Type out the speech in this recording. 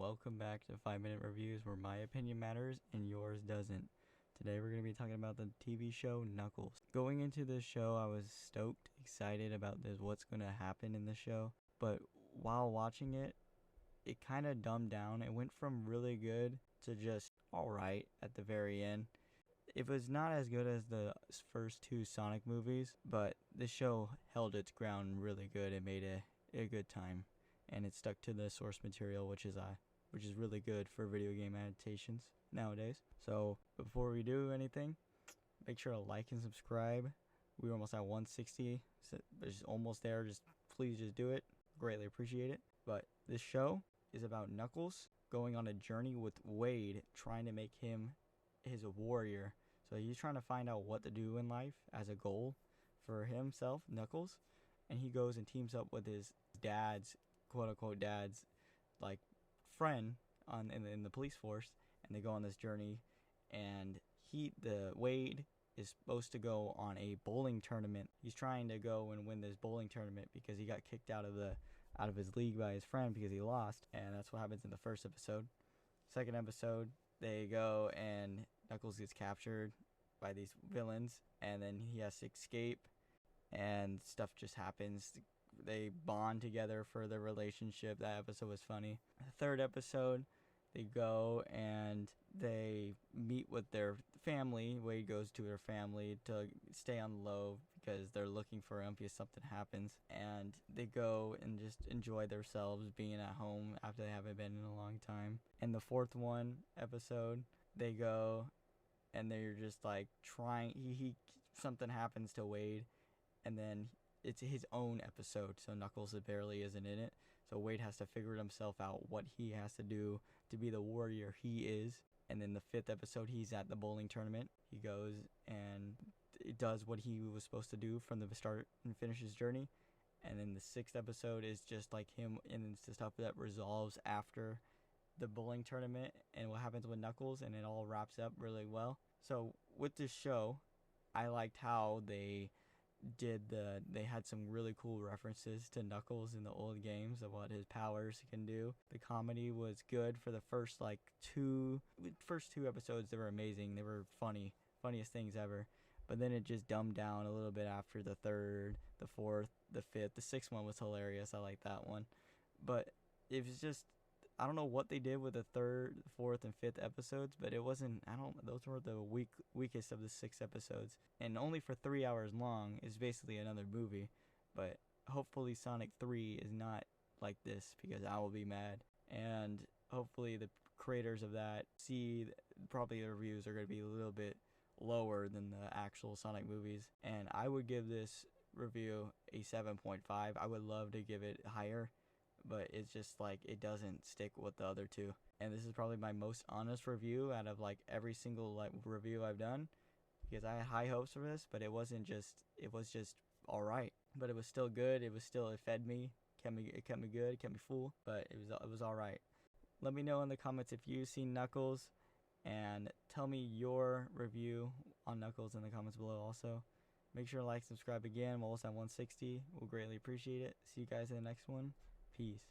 welcome back to 5 Minute Reviews, where my opinion matters and yours doesn't. Today we're going to be talking about the TV show Knuckles. Going into this show, I was stoked, excited about what's going to happen in the show, but while watching it, it kind of dumbed down. It went from really good to just alright at the very end. It was not as good as the first two Sonic movies, but the show held its ground really good. It made a good time, and it stuck to the source material, which is really good for video game adaptations nowadays. So before we do anything, make sure to like and subscribe. We're almost at 160, so it's almost there. Please do it. Greatly appreciate it. But this show is about Knuckles going on a journey with Wade, trying to make him his warrior. So he's trying to find out what to do in life as a goal for himself, Knuckles, and he goes and teams up with his dad's, quote unquote dad's, like, friend in the police force, and they go on this journey. And Wade is supposed to go on a bowling tournament. He's trying to go and win this bowling tournament because he got kicked out of his league by his friend because he lost, and that's what happens in the first episode. Second episode, they go and Knuckles gets captured by these villains, and then he has to escape, and stuff just happens. They bond together for their relationship. That episode was funny. The third episode, they go and they meet with their family. Wade goes to their family to stay on the low because they're looking for him because something happens. And they go and just enjoy themselves being at home after they haven't been in a long time. And the fourth episode, they go and they're just like trying. Something happens to Wade, and then it's his own episode, so Knuckles barely isn't in it. So Wade has to figure himself out, what he has to do to be the warrior he is. And then the fifth episode, he's at the bowling tournament. He goes and does what he was supposed to do from the start and finish his journey. And then the sixth episode is just like him, and it's the stuff that resolves after the bowling tournament and what happens with Knuckles, and it all wraps up really well. So with this show, I liked how they had some really cool references to Knuckles in the old games of what his powers can do. The comedy was good for the first two episodes. They were amazing. They were funniest things ever. But then it just dumbed down a little bit after the third, the fourth, the fifth. The sixth one was hilarious. I like that one. But it was just, I don't know what they did with the third, fourth, and fifth episodes, but it wasn't. Those were the weakest of the 6 episodes, and only for 3 hours long. Is basically another movie. But hopefully Sonic 3 is not like this, because I will be mad. And hopefully the creators of that probably the reviews are going to be a little bit lower than the actual Sonic movies. And I would give this review a 7.5. I would love to give it higher, but it's just it doesn't stick with the other two. And this is probably my most honest review out of every single review I've done, because I had high hopes for this, but it was just all right. But it was still good. It fed me, it kept me good, it kept me full. But it was all right. Let me know in the comments if you've seen Knuckles, and tell me your review on Knuckles in the comments below. Also, make sure to like, subscribe again. We're almost at 160. We'll greatly appreciate it. See you guys in the next one. Peace.